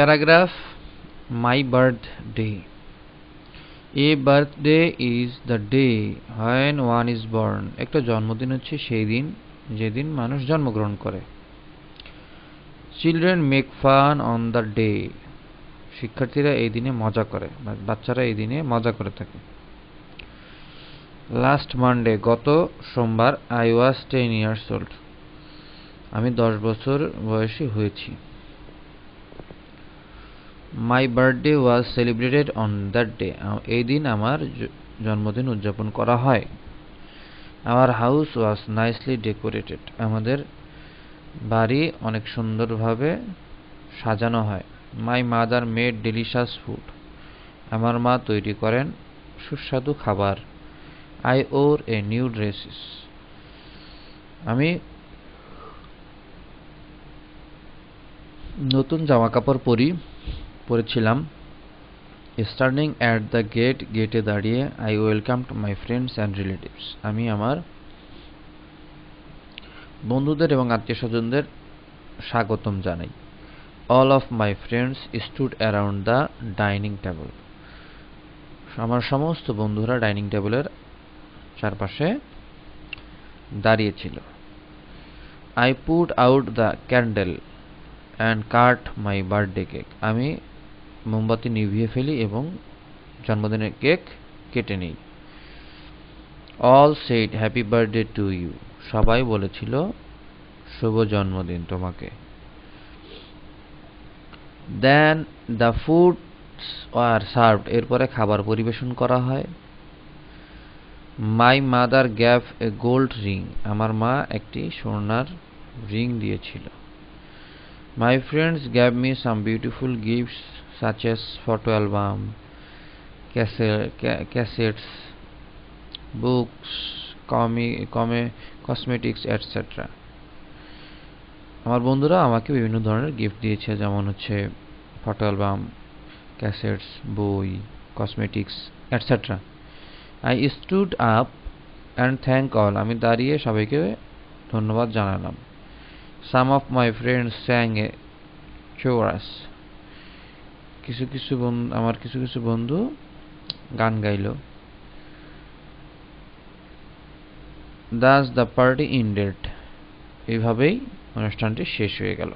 Paragraph my birthday. A birthday is the day when one is born. একটা জন্মদিন হচ্ছে সেই দিন যেদিন মানুষ জন্মগ্রহণ করে। Children make fun on the day. শিক্ষার্থীরা এই দিনে মজা করে, বাচ্চারা এই দিনে মজা করে থাকে। লাস্ট মানডে, গত সোমবার, আই ওয়াজ 10 years old। আমি 10 বছর বয়সী হয়েছি। My birthday was celebrated on that day. এই দিন আমার জন্মদিন উদযাপন করা হয়। Our house was nicely decorated. আমাদের বাড়ি অনেক সুন্দরভাবে সাজানো হয়। My mother made delicious food. আমার মা তৈরি করেন সুস্বাদু খাবার। I or a new dresses. আমি নতুন জামা কাপড় পরেছিলাম। স্ট্যান্ডিং অ্যাট দ্য গেট, গেটে দাঁড়িয়ে, I welcomed my friends and relatives. আমি আমার বন্ধুদের এবং আত্মীয় স্বজনদের স্বাগতম জানাই। All of my friends stood around the dining table. আমার সমস্ত বন্ধুরা ডাইনিং টেবিলের চারপাশে দাঁড়িয়েছিল। I put out the candle and cut my birthday cake. আমি মোমবাতি নিভিয়ে ফেলি এবং জন্মদিনের কেক কেটে নিই। All said happy birthday to you. সবাই বলেছিল শুভ জন্মদিন তোমাকে। Then the foods are served. এরপরে খাবার পরিবেশন করা হয়। My mother gave a gold ring. আমার মা একটি স্বর্ণার রিং দিয়েছিল। My friends gave me some beautiful gifts such as photo album, cassettes, books, cosmetics etcetera. আমার বন্ধুরা আমাকে বিভিন্ন ধরনের গিফট দিয়েছে, যেমন হচ্ছে ফটো অ্যালবাম, ক্যাসেটস, বই, cosmetics etcetera. I stood up and thank all. আমি দাঁড়িয়ে সবাইকে ধন্যবাদ জানালাম। সাম অফ মাই ফ্রেন্ডস স্যাং এ চোরাস। আমার কিছু কিছু বন্ধু গান গাইল। Das the party ended. এইভাবেই অনুষ্ঠানটি শেষ হয়ে গেল।